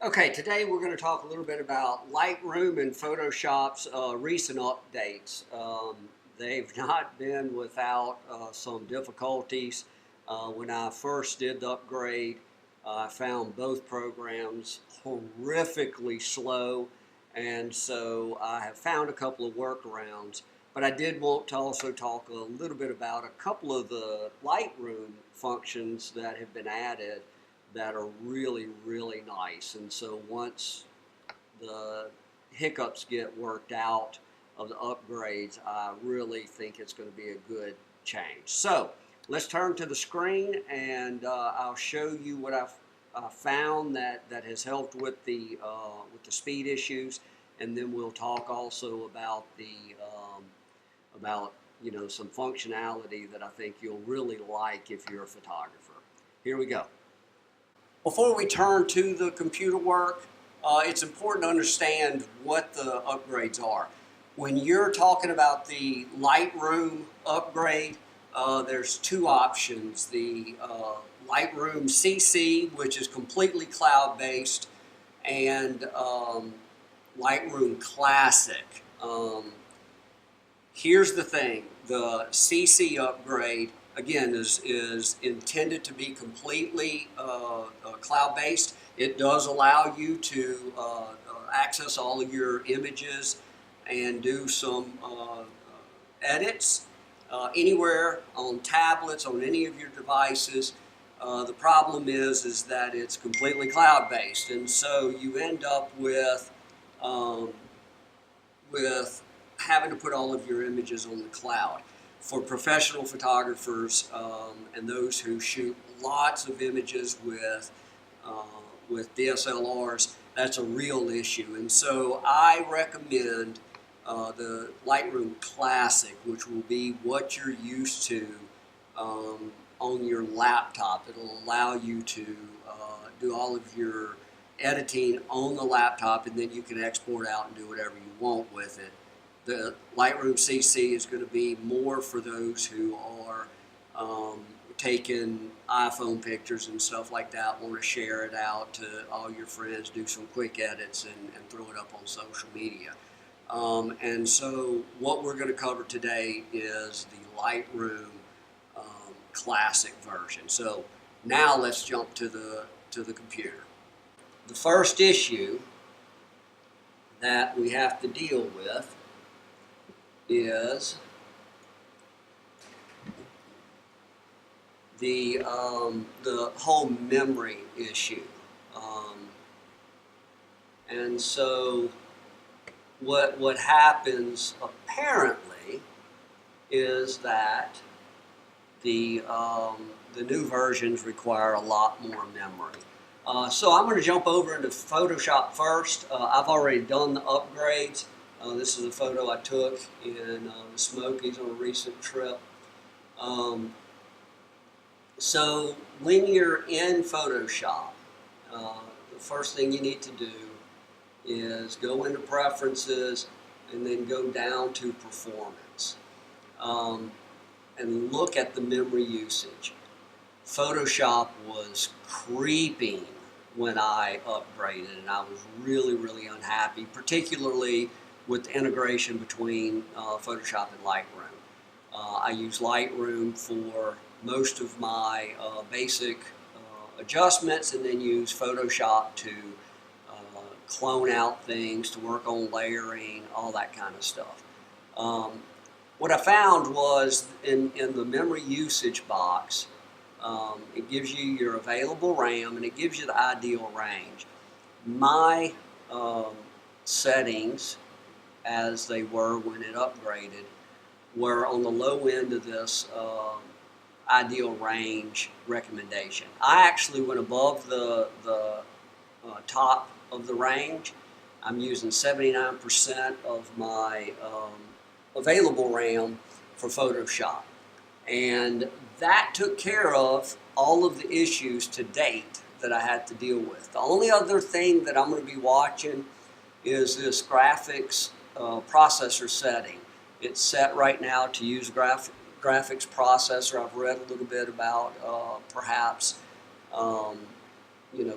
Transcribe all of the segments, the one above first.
Okay, today we're going to talk a little bit about Lightroom and Photoshop's recent updates. They've not been without some difficulties. When I first did the upgrade, I found both programs horrifically slow, and so I have found a couple of workarounds. But I did want to also talk a little bit about a couple of the Lightroom functions that have been added that are really, really nice. And so once the hiccups get worked out of the upgrades, I really think it's going to be a good change. So let's turn to the screen and I'll show you what I've found that has helped with the speed issues, and then we'll talk also about some functionality that I think you'll really like if you're a photographer. Here we go. Before we turn to the computer work, it's important to understand what the upgrades are. When you're talking about the Lightroom upgrade, there's two options. The Lightroom Cc, which is completely cloud-based, and Lightroom Classic. Here's the thing, the CC upgrade, again, is intended to be completely cloud-based. It does allow you to access all of your images and do some edits anywhere on tablets, on any of your devices. The problem is that it's completely cloud-based, and so you end up with having to put all of your images on the cloud. For professional photographers and those who shoot lots of images with DSLRs, that's a real issue. And so I recommend the Lightroom Classic, which will be what you're used to on your laptop. It'll allow you to do all of your editing on the laptop, and then you can export out and do whatever you want with it. The Lightroom CC is going to be more for those who are taking iPhone pictures and stuff like that, want to share it out to all your friends, do some quick edits, and throw it up on social media. And so what we're going to cover today is the Lightroom Classic version. So now let's jump to the computer. The first issue that we have to deal with is the whole memory issue, and so what happens apparently is that the new versions require a lot more memory. So I'm going to jump over into Photoshop first. I've already done the upgrades. This is a photo I took in the Smokies on a recent trip. So when you're in Photoshop, the first thing you need to do is go into Preferences and then go down to Performance and look at the memory usage. Photoshop was creeping when I upgraded, and I was really, really unhappy, particularly with the integration between Photoshop and Lightroom. I use Lightroom for most of my basic adjustments, and then use Photoshop to clone out things, to work on layering, all that kind of stuff. What I found was in the memory usage box, it gives you your available RAM and it gives you the ideal range. My settings, as they were when it upgraded, were on the low end of this ideal range recommendation. I actually went above the top of the range. I'm using 79% of my available RAM for Photoshop, and that took care of all of the issues to date that I had to deal with. The only other thing that I'm going to be watching is this graphics processor setting. It's set right now to use graphics processor. I've read a little bit about perhaps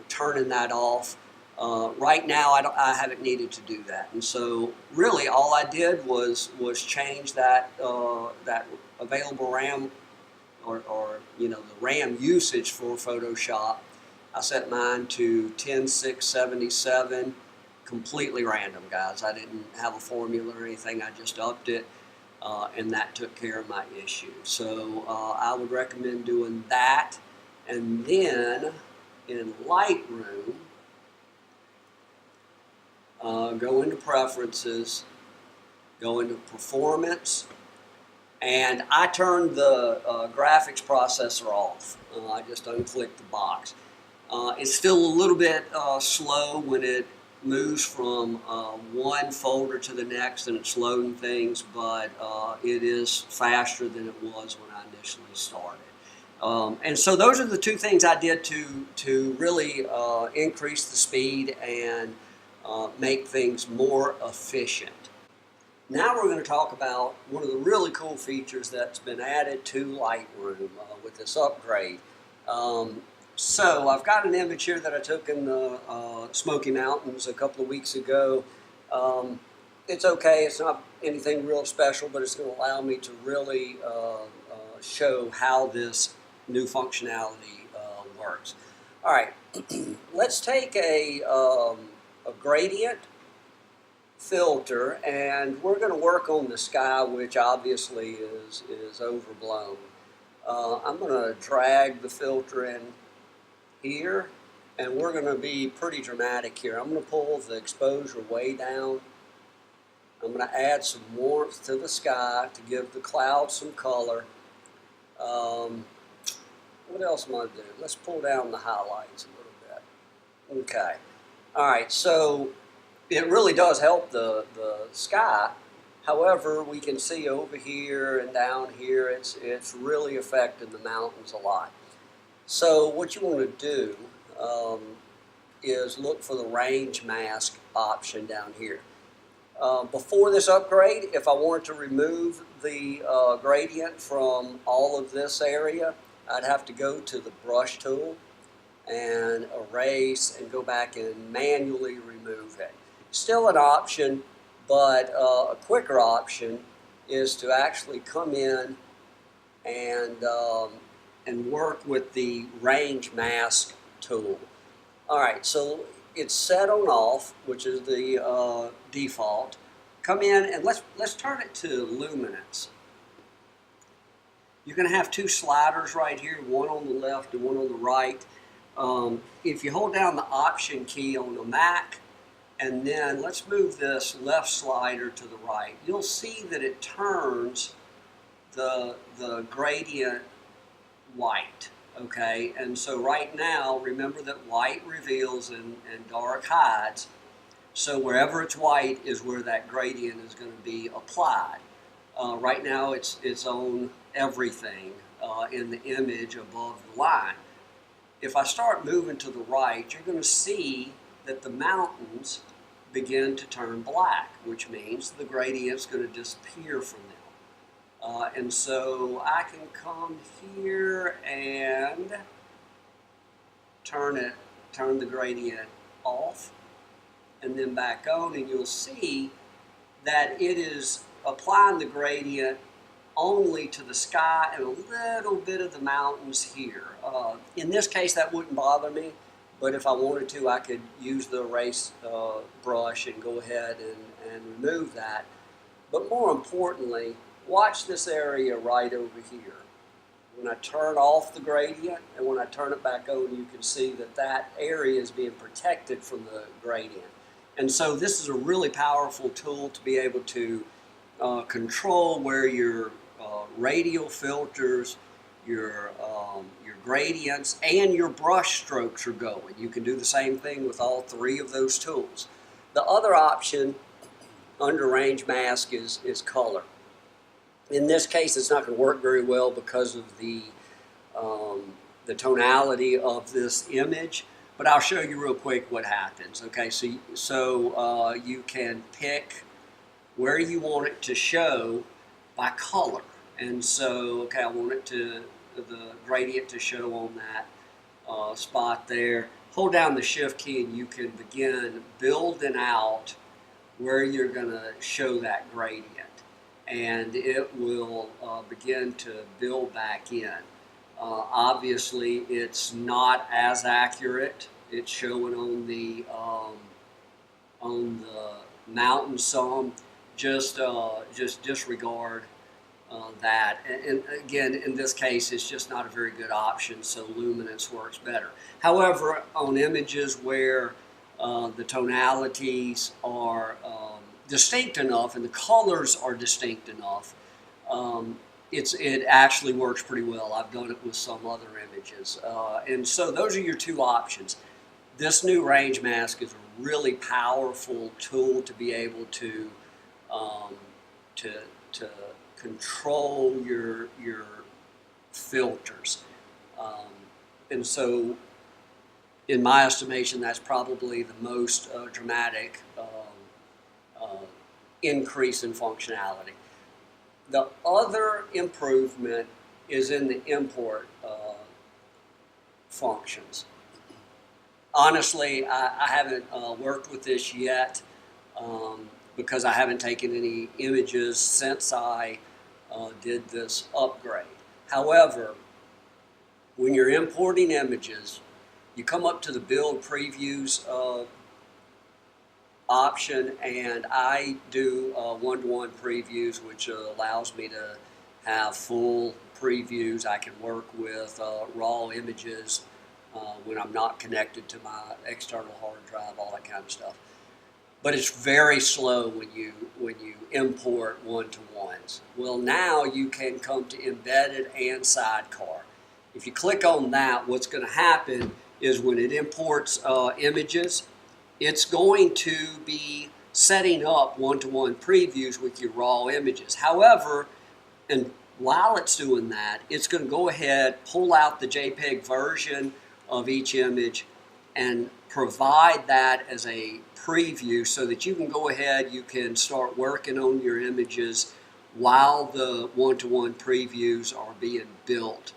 turning that off. Right now, I haven't needed to do that, and so really all I did was change that that available RAM or the RAM usage for Photoshop. I set mine to 10.677, completely random, guys. I didn't have a formula or anything. I just upped it, and that took care of my issue. So I would recommend doing that, and then in Lightroom. Go into Preferences, go into Performance, and I turned the graphics processor off. I just unclicked the box. It's still a little bit slow when it moves from one folder to the next and it's loading things, but it is faster than it was when I initially started. And so those are the two things I did to really increase the speed and make things more efficient. Now we're going to talk about one of the really cool features that's been added to Lightroom with this upgrade. So I've got an image here that I took in the Smoky Mountains a couple of weeks ago. It's okay, it's not anything real special, but it's going to allow me to really show how this new functionality works. All right, let's take a gradient filter, and we're going to work on the sky, which obviously is overblown. I'm going to drag the filter in here, and we're going to be pretty dramatic here. I'm going to pull the exposure way down. I'm going to add some warmth to the sky to give the clouds some color. What else am I going to do? Let's pull down the highlights a little bit. Okay. All right, so it really does help the sky. However, we can see over here and down here, it's really affecting the mountains a lot. So what you want to do is look for the range mask option down here. Before this upgrade, if I wanted to remove the gradient from all of this area, I'd have to go to the brush tool and erase and go back and manually remove it. Still an option, but a quicker option is to actually come in and work with the range mask tool. All right, so it's set on off, which is the default. Come in and let's turn it to luminance. You're going to have two sliders right here, one on the left and one on the right. If you hold down the Option key on the Mac, and then let's move this left slider to the right, you'll see that it turns the gradient white, okay? And so right now, remember that white reveals and dark hides. So wherever it's white is where that gradient is going to be applied. Right now it's on everything in the image above the line. If I start moving to the right, you're going to see that the mountains begin to turn black, which means the gradient's going to disappear from them. And so I can come here and turn the gradient off and then back on, and you'll see that it is applying the gradient only to the sky and a little bit of the mountains here. In this case, that wouldn't bother me, but if I wanted to, I could use the erase brush and go ahead and remove that. But more importantly, watch this area right over here. When I turn off the gradient and when I turn it back on, you can see that that area is being protected from the gradient. And so this is a really powerful tool to be able to control where your radial filters, your gradients, and your brush strokes are going. You can do the same thing with all three of those tools. The other option under range mask is color. In this case, it's not going to work very well because of the tonality of this image, but I'll show you real quick what happens. Okay, so you can pick where you want it to show by color. And so, okay, I want the gradient to show on that spot there. hold down the Shift key and you can begin building out where you're going to show that gradient. And it will begin to build back in. Obviously, it's not as accurate. It's showing on the mountain some. Just disregard that. And again, in this case, it's just not a very good option, so luminance works better. However, on images where the tonalities are distinct enough and the colors are distinct enough, it actually works pretty well. I've done it with some other images. And so those are your two options. This new range mask is a really powerful tool to be able to control your filters. And so in my estimation, that's probably the most dramatic increase in functionality. The other improvement is in the import functions. Honestly, I haven't worked with this yet because I haven't taken any images since I did this upgrade. However, when you're importing images, you come up to the build previews option, and I do one-to-one previews, which allows me to have full previews. I can work with raw images when I'm not connected to my external hard drive, all that kind of stuff. But it's very slow when you import one-to-ones. Well, now you can come to embedded and sidecar. If you click on that, what's going to happen is when it imports images, it's going to be setting up one-to-one previews with your raw images. However, and while it's doing that, it's going to go ahead, pull out the JPEG version of each image and provide that as a preview so that you can go ahead, you can start working on your images while the one-to-one previews are being built.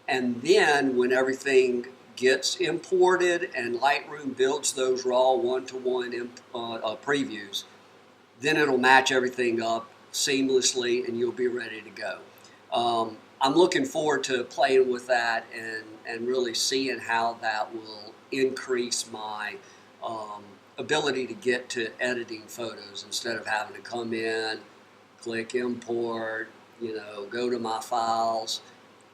And then when everything gets imported and Lightroom builds those raw one-to-one previews, then it'll match everything up seamlessly and you'll be ready to go. I'm looking forward to playing with that and really seeing how that will increase my ability to get to editing photos instead of having to come in, click import, go to my files,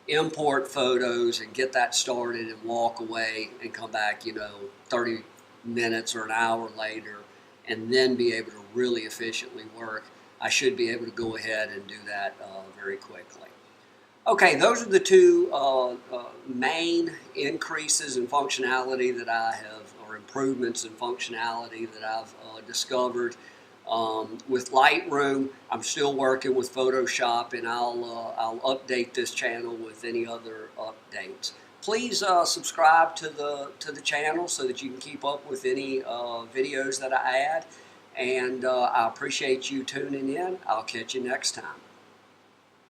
import photos and get that started and walk away and come back 30 minutes or an hour later and then be able to really efficiently work. I should be able to go ahead and do that very quickly. Okay, those are the two main increases in functionality that I have, or improvements in functionality that I've discovered. With Lightroom, I'm still working with Photoshop, and I'll update this channel with any other updates. Please subscribe to the channel so that you can keep up with any videos that I add. And I appreciate you tuning in. I'll catch you next time.